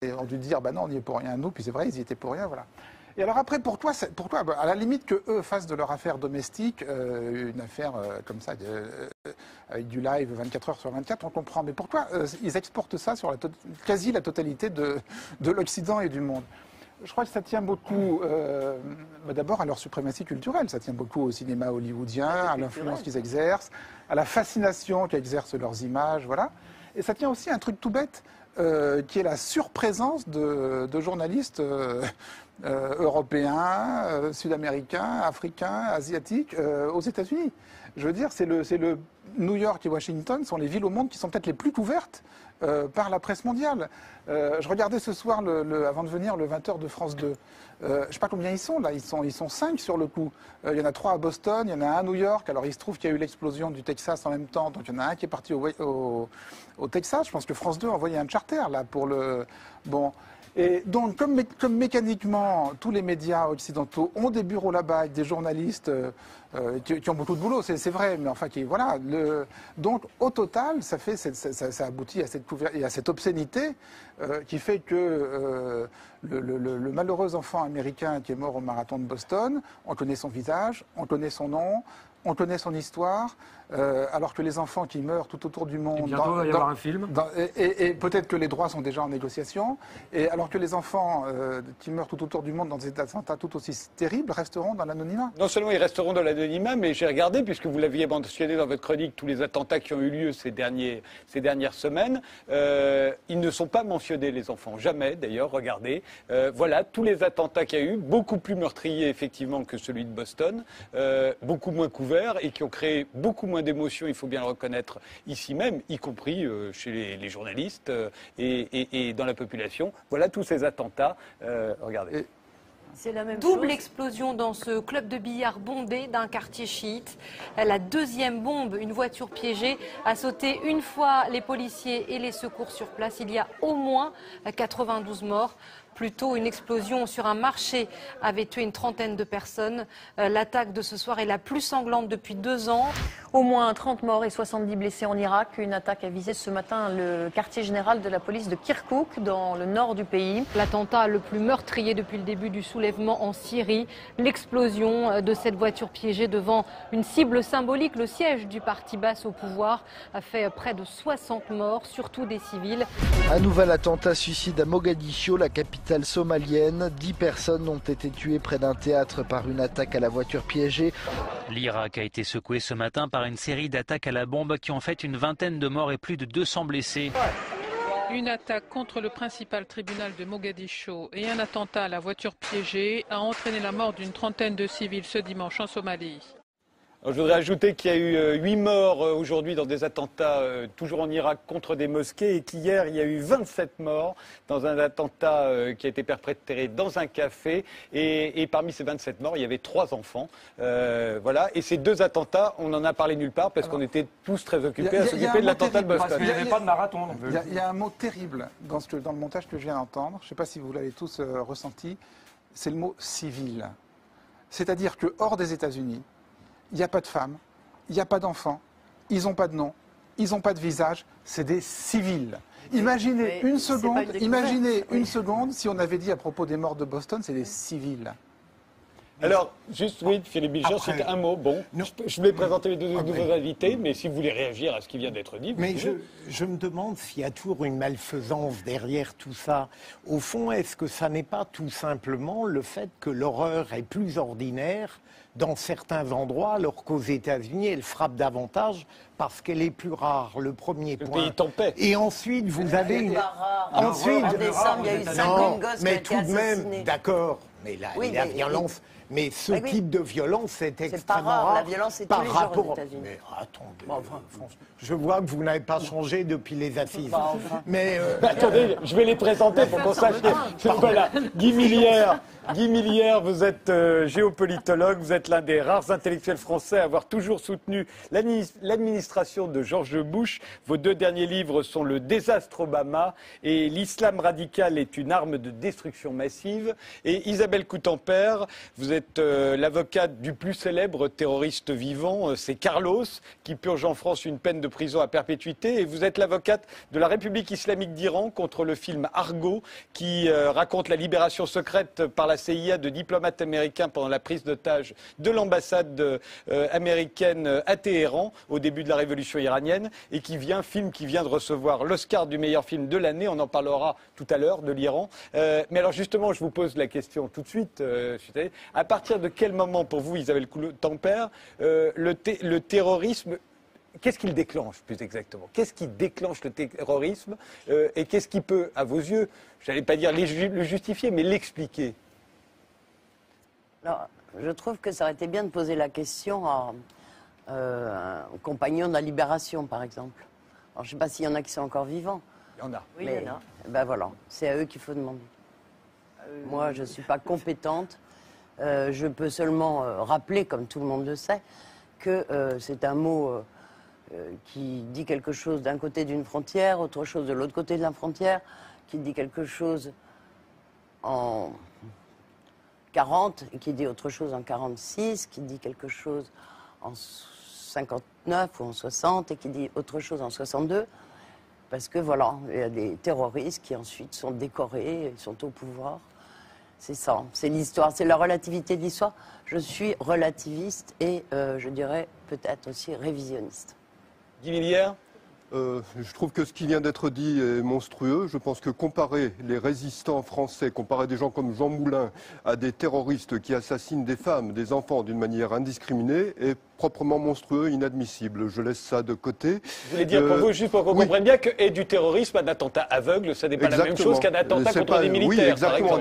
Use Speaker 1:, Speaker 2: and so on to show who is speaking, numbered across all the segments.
Speaker 1: ont dû dire, bah non, on n'y est pour rien, nous, puis c'est vrai, ils y étaient pour rien, voilà. Et alors après, pour toi, à la limite que eux fassent de leur affaire domestique une affaire comme ça, avec du live 24 heures sur 24, on comprend. Mais pour toi, ils exportent ça sur quasi la totalité de l'Occident et du monde. Je crois que ça tient beaucoup, d'abord à leur suprématie culturelle, ça tient beaucoup au cinéma hollywoodien, à l'influence qu'ils exercent, à la fascination qu'exercent leurs images, voilà. Et ça tient aussi à un truc tout bête, qui est la surprésence de journalistes européens, sud-américains, africains, asiatiques aux États-Unis. Je veux dire, c'est le New York et Washington sont les villes au monde qui sont peut-être les plus couvertes par la presse mondiale. Je regardais ce soir, avant de venir, le 20h de France 2. Je ne sais pas combien ils sont là, ils sont 5 sur le coup. Il y en a 3 à Boston, il y en a un à New York. Alors il se trouve qu'il y a eu l'explosion du Texas en même temps, donc il y en a un qui est parti au Texas. Je pense que France 2 a envoyé un charter là pour le... Bon. Et donc, comme mécaniquement, tous les médias occidentaux ont des bureaux là-bas avec des journalistes qui ont beaucoup de boulot, c'est vrai, mais enfin, voilà. Donc, au total, ça aboutit à cette obscénité qui fait que le malheureux enfant américain qui est mort au marathon de Boston, on connaît son visage, on connaît son nom, on connaît son histoire, alors que les enfants qui meurent tout autour du monde...
Speaker 2: Et bientôt, il va y avoir un film.
Speaker 1: Et peut-être que les droits sont déjà en négociation. Et alors que les enfants qui meurent tout autour du monde dans des attentats tout aussi terribles resteront dans l'anonymat.
Speaker 3: Non seulement ils resteront dans l'anonymat, mais j'ai regardé, puisque vous l'aviez mentionné dans votre chronique, tous les attentats qui ont eu lieu ces dernières semaines, ils ne sont pas mentionnés, les enfants. Jamais, d'ailleurs, regardez. Voilà, tous les attentats qu'il y a eu, beaucoup plus meurtriers, effectivement, que celui de Boston, beaucoup moins couverts et qui ont créé beaucoup moins d'émotions, il faut bien le reconnaître, ici même, y compris chez les journalistes et dans la population. Voilà tous ces attentats. Regardez.
Speaker 4: C'est la même Double explosion dans ce club de billard bondé d'un quartier chiite. La deuxième bombe, une voiture piégée, a sauté une fois les policiers et les secours sur place. Il y a au moins 92 morts. Plus tôt, une explosion sur un marché avait tué une trentaine de personnes. L'attaque de ce soir est la plus sanglante depuis 2 ans.
Speaker 5: Au moins 30 morts et 70 blessés en Irak. Une attaque a visé ce matin le quartier général de la police de Kirkouk, dans le nord du pays.
Speaker 4: L'attentat le plus meurtrier depuis le début du soulèvement en Syrie. L'explosion de cette voiture piégée devant une cible symbolique, le siège du parti Baas au pouvoir, a fait près de 60 morts, surtout des civils.
Speaker 6: Un nouvel attentat suicide à Mogadiscio, la capitale somalienne. 10 personnes ont été tuées près d'un théâtre par une attaque à la voiture piégée.
Speaker 7: L'Irak a été secoué ce matin par une série d'attaques à la bombe qui ont fait une vingtaine de morts et plus de 200 blessés.
Speaker 8: Une attaque contre le principal tribunal de Mogadiscio et un attentat à la voiture piégée a entraîné la mort d'une trentaine de civils ce dimanche en Somalie.
Speaker 3: Alors, je voudrais ajouter qu'il y a eu 8 morts aujourd'hui dans des attentats toujours en Irak contre des mosquées et qu'hier il y a eu 27 morts dans un attentat qui a été perpétré dans un café et parmi ces 27 morts il y avait 3 enfants. Voilà. Et ces 2 attentats, on n'en a parlé nulle part parce qu'on était tous très occupés à s'occuper de l'attentat de Boston.
Speaker 2: Parce qu'il n'y avait pas de marathon.
Speaker 1: Il y a un mot terrible dans le montage que je viens d'entendre, je ne sais pas si vous l'avez tous ressenti, c'est le mot civil. C'est-à-dire que hors des États-Unis, il n'y a pas de femmes, il n'y a pas d'enfants, ils n'ont pas de nom, ils n'ont pas de visage, c'est des civils. Imaginez une seconde si on avait dit à propos des morts de Boston, c'est des civils.
Speaker 3: Alors, juste, oui, Philippe Bilger, c'est un mot. Bon, je voulais présenter les 2 nouveaux invités, mais si vous voulez réagir à ce qui vient d'être dit...
Speaker 9: Mais je me demande s'il y a toujours une malfaisance derrière tout ça. Au fond, est-ce que ça n'est pas tout simplement le fait que l'horreur est plus ordinaire dans certains endroits, alors qu'aux États-Unis, elle frappe davantage parce qu'elle est plus rare, le premier point.
Speaker 3: Le pays tempête.
Speaker 9: Et ensuite, vous avez une...
Speaker 10: Ensuite, en décembre, il y a eu 50 gosses qui ont été assassinés.
Speaker 9: Mais tout de même, d'accord, mais la violence... Mais ce type de violence est extrêmement rare.
Speaker 10: La violence est tous les jours aux États-Unis.
Speaker 9: Mais attendez, je vois que vous n'avez pas changé depuis les assises.
Speaker 3: Mais attendez, je vais les présenter pour qu'on sache. Voilà, Guy Millière, Guy Millière, vous êtes géopolitologue, vous êtes l'un des rares intellectuels français à avoir toujours soutenu l'administration de George Bush. Vos 2 derniers livres sont Le désastre Obama et L'islam radical est une arme de destruction massive. Et Isabelle Coutempère, vous êtes l'avocate du plus célèbre terroriste vivant, c'est Carlos, qui purge en France une peine de prison à perpétuité. Et vous êtes l'avocate de la République islamique d'Iran contre le film Argo, qui raconte la libération secrète par la CIA de diplomates américains pendant la prise d'otage de l'ambassade américaine à Téhéran au début de la révolution iranienne et film qui vient de recevoir l'Oscar du meilleur film de l'année. On en parlera tout à l'heure de l'Iran. Mais alors justement, je vous pose la question tout de suite. À partir de quel moment pour vous, Isabelle Coutempère, le terrorisme, qu'est-ce qui le déclenche plus exactement? Qu'est-ce qui déclenche le terrorisme et qu'est-ce qui peut, à vos yeux, je n'allais pas dire le justifier, mais l'expliquer?
Speaker 10: Alors, je trouve que ça aurait été bien de poser la question aux compagnons de la Libération, par exemple. Alors, je ne sais pas s'il y en a qui sont encore vivants.
Speaker 3: Il y en a.
Speaker 10: Oui, il y en a. Ben voilà, c'est à eux qu'il faut demander. Moi, je ne suis pas compétente. Je peux seulement rappeler, comme tout le monde le sait, que c'est un mot qui dit quelque chose d'un côté d'une frontière, autre chose de l'autre côté de la frontière, qui dit quelque chose en 40 et qui dit autre chose en 46, qui dit quelque chose en 59 ou en 60 et qui dit autre chose en 62. Parce que voilà, il y a des terroristes qui ensuite sont décorés, ils sont au pouvoir. C'est ça, c'est l'histoire, c'est la relativité de l'histoire. Je suis relativiste et je dirais peut-être aussi révisionniste.
Speaker 3: Guy Millière?
Speaker 11: Je trouve que ce qui vient d'être dit est monstrueux. Je pense que comparer les résistants français, comparer des gens comme Jean Moulin à des terroristes qui assassinent des femmes, des enfants d'une manière indiscriminée est proprement monstrueux, inadmissible. Je laisse ça de côté.
Speaker 3: Vous voulez dire pour vous, juste pour qu'on comprenne bien, que du terrorisme, un attentat aveugle, ça n'est pas la même chose qu'un attentat contre des militaires.
Speaker 11: Oui, exactement.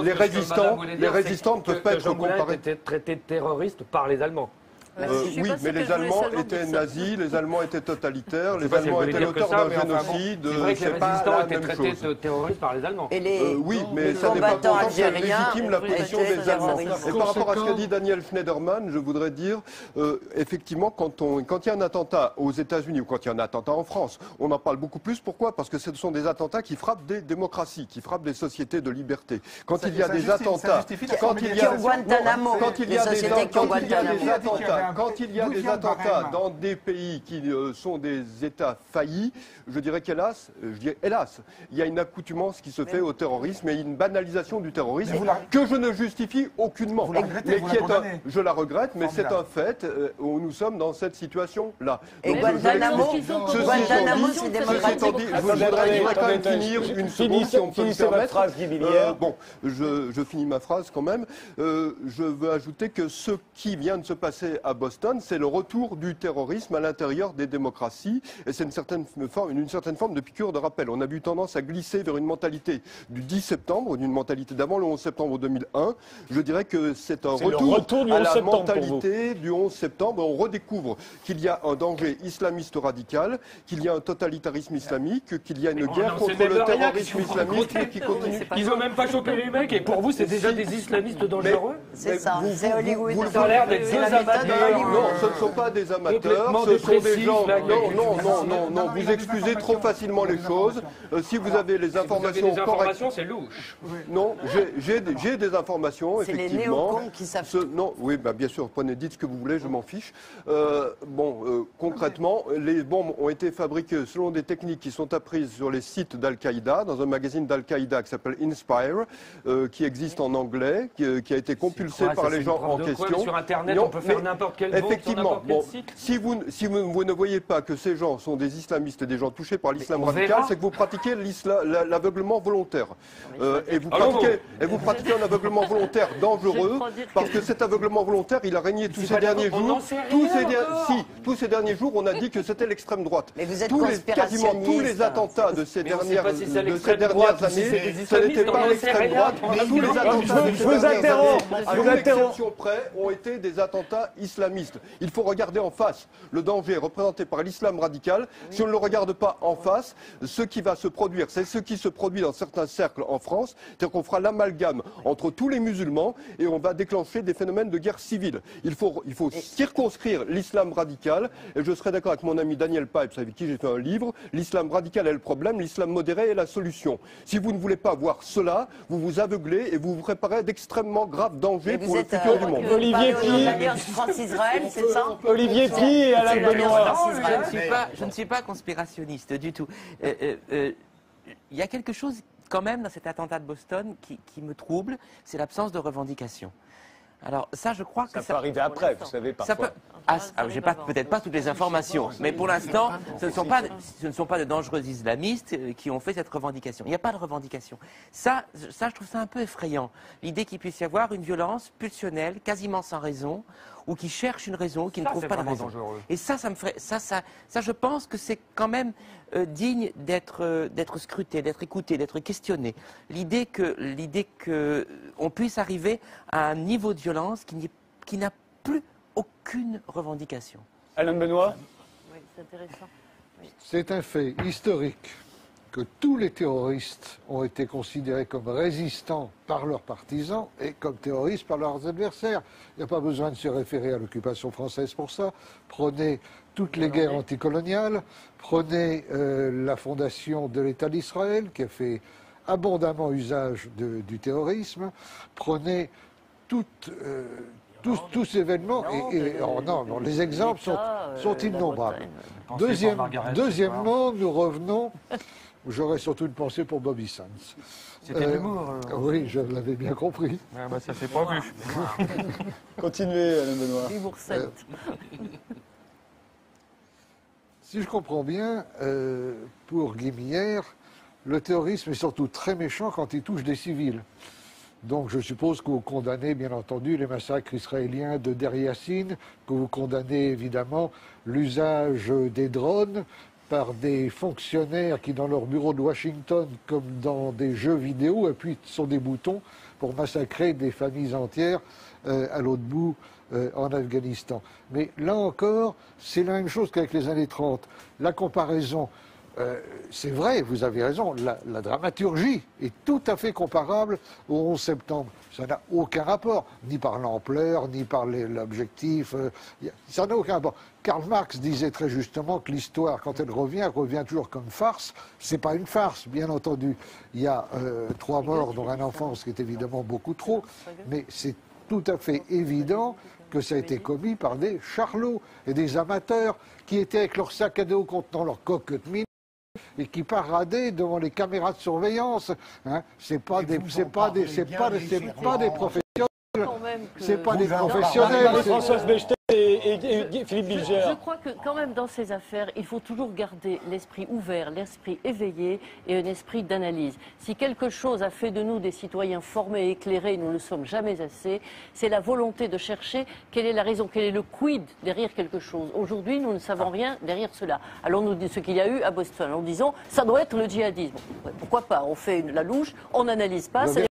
Speaker 11: Les résistants ne peuvent pas être comparés.
Speaker 2: Était traité de terroriste par les Allemands.
Speaker 11: Oui, mais les Allemands étaient nazis, les Allemands étaient totalitaires, les Allemands étaient l'auteur d'un génocide.
Speaker 2: C'est vrai que les résistants étaient traités de terroristes par les Allemands.
Speaker 11: Oui, mais ça n'est pas pour autant que ça légitime la position des Allemands. Et par rapport à ce qu'a dit Daniel Schneiderman, je voudrais dire, effectivement, quand il y a un attentat aux États-Unis ou quand il y a un attentat en France, on en parle beaucoup plus. Pourquoi? Parce que ce sont des attentats qui frappent des démocraties, qui frappent des sociétés de liberté. Quand il y a des attentats, quand il y a des attentats dans des pays qui sont des États faillis, je dirais qu'hélas, il y a une accoutumance qui se fait au terrorisme et une banalisation du terrorisme que je ne justifie aucunement. Je la regrette, mais c'est un fait où nous sommes dans cette situation-là.
Speaker 10: Et Guantanamo, c'est démocratique.
Speaker 11: Je voudrais quand même finir une seconde, si on peut me permettre. Bon, je finis ma phrase quand même. Je veux ajouter que ce qui vient de se passer à Boston, c'est le retour du terrorisme à l'intérieur des démocraties. Et c'est une certaine forme de piqûre de rappel. On a eu tendance à glisser vers une mentalité du 10 septembre, d'une mentalité d'avant le 11 septembre 2001. Je dirais que c'est un retour à la mentalité du 11 septembre. On redécouvre qu'il y a un danger islamiste radical, qu'il y a un totalitarisme islamique, qu'il y a une guerre contre le terrorisme islamique qui continue.
Speaker 2: Ils n'ont même pas chopé les mecs et pour vous, c'est déjà des islamistes dangereux?
Speaker 10: C'est ça, c'est Hollywood.
Speaker 2: Ça a l'air d'être deux amateurs.
Speaker 11: Non, ce ne sont pas des amateurs, ce sont des gens... Non, vous excusez trop facilement les choses. Si vous avez les informations correctes...
Speaker 2: des informations, c'est louche.
Speaker 11: Non, j'ai des informations, effectivement.
Speaker 10: C'est les néocons qui savent...
Speaker 11: Non, oui, bien sûr, dites ce que vous voulez, je m'en fiche. Concrètement, les bombes ont été fabriquées selon des techniques qui sont apprises sur les sites d'Al-Qaïda, dans un magazine d'Al-Qaïda qui s'appelle Inspire, qui existe en anglais, qui a été compulsé par les gens en question.
Speaker 2: Sur Internet, on peut faire n'importe quel bombe sur n'importe quel site.
Speaker 11: Si vous ne voyez pas que ces gens sont des islamistes et des gens touchés par l'islam radical, c'est que vous pratiquez l'aveuglement volontaire. Et vous pratiquez un aveuglement volontaire dangereux, parce que cet aveuglement volontaire, il a régné tous ces derniers jours. Tous ces derniers jours, on a dit que c'était l'extrême droite.
Speaker 10: Mais vous êtes
Speaker 11: quasiment tous les attentats de ces dernières années, ce n'était pas l'extrême droite. Tous les attentats de ces dernières années, à une exception près, ont été des attentats islamistes. islamistes. Il faut regarder en face le danger représenté par l'islam radical. Si on ne le regarde pas en face, ce qui va se produire, c'est ce qui se produit dans certains cercles en France, c'est-à-dire qu'on fera l'amalgame entre tous les musulmans et on va déclencher des phénomènes de guerre civile. Il faut circonscrire l'islam radical, et je serai d'accord avec mon ami Daniel Pipes, avec qui j'ai fait un livre, l'islam radical est le problème, l'islam modéré est la solution. Si vous ne voulez pas voir cela, vous vous aveuglez et vous vous préparez d'extrêmement graves dangers pour le futur du monde.
Speaker 10: Olivier Pi, France-Israël, c'est ça?
Speaker 3: Olivier Pi et Alain Benoît.
Speaker 12: Je ne suis pas conspirationniste du tout. Il y a quelque chose quand même dans cet attentat de Boston qui me trouble, c'est l'absence de revendication. Alors ça, je crois que
Speaker 3: ça peut arriver après, vous savez, parfois.
Speaker 12: J'ai peut-être pas toutes les informations, mais pour l'instant, ce ne sont pas de dangereux islamistes qui ont fait cette revendication. Il n'y a pas de revendication. Ça, je trouve ça un peu effrayant. L'idée qu'il puisse y avoir une violence pulsionnelle, quasiment sans raison, ou qui cherche une raison, qui ne trouve pas de raison. Dangereux. Et ça me ferait, je pense que c'est quand même digne d'être scruté, d'être écouté, d'être questionné. L'idée que on puisse arriver à un niveau de violence qui n'a plus aucune revendication.
Speaker 3: Alain Benoît.
Speaker 5: Oui, c'est intéressant. Oui.
Speaker 13: C'est un fait historique que tous les terroristes ont été considérés comme résistants par leurs partisans et comme terroristes par leurs adversaires. Il n'y a pas besoin de se référer à l'occupation française pour ça. Prenez toutes les guerres anticoloniales, prenez la fondation de l'État d'Israël qui a fait abondamment usage du terrorisme, prenez tous ces événements, non, les exemples sont innombrables. Deuxièmement, nous revenons, j'aurais surtout une pensée pour Bobby Sands.
Speaker 2: C'était l'humour.
Speaker 13: Oui, je l'avais bien compris.
Speaker 2: Ça s'est pas vu.
Speaker 3: Continuez, Alain Benoît.
Speaker 5: L'humour 7.
Speaker 13: Si je comprends bien, pour Guimilière, le terrorisme est surtout très méchant quand il touche des civils. Donc je suppose que vous condamnez bien entendu les massacres israéliens de Deir Yassin, que vous condamnez évidemment l'usage des drones par des fonctionnaires qui dans leur bureau de Washington, comme dans des jeux vidéo, appuient sur des boutons pour massacrer des familles entières à l'autre bout en Afghanistan. Mais là encore, c'est la même chose qu'avec les années 30. La comparaison, c'est vrai, vous avez raison, la dramaturgie est tout à fait comparable au 11 septembre. Ça n'a aucun rapport, ni par l'ampleur, ni par l'objectif. Ça n'a aucun rapport. Karl Marx disait très justement que l'histoire, quand elle revient toujours comme farce. C'est pas une farce, bien entendu. Il y a 3 morts, dont un enfant, ce qui est évidemment beaucoup trop, mais c'est tout à fait évident que ça a été commis par des charlots et des amateurs qui étaient avec leur sac à dos contenant leur coquette mine et qui paradaient devant les caméras de surveillance. Hein. C'est pas des professionnels. C'est pas des professionnels.
Speaker 3: Françoise Bechtel et Philippe Bilger.
Speaker 5: Je crois que quand même dans ces affaires, il faut toujours garder l'esprit ouvert, l'esprit éveillé et un esprit d'analyse. Si quelque chose a fait de nous des citoyens formés et éclairés, nous ne le sommes jamais assez, c'est la volonté de chercher quelle est la raison, quel est le quid derrière quelque chose. Aujourd'hui, nous ne savons rien derrière cela. Alors nous disons ce qu'il y a eu à Boston. En disant, ça doit être le djihadisme. Pourquoi pas? On fait la louche, on n'analyse pas.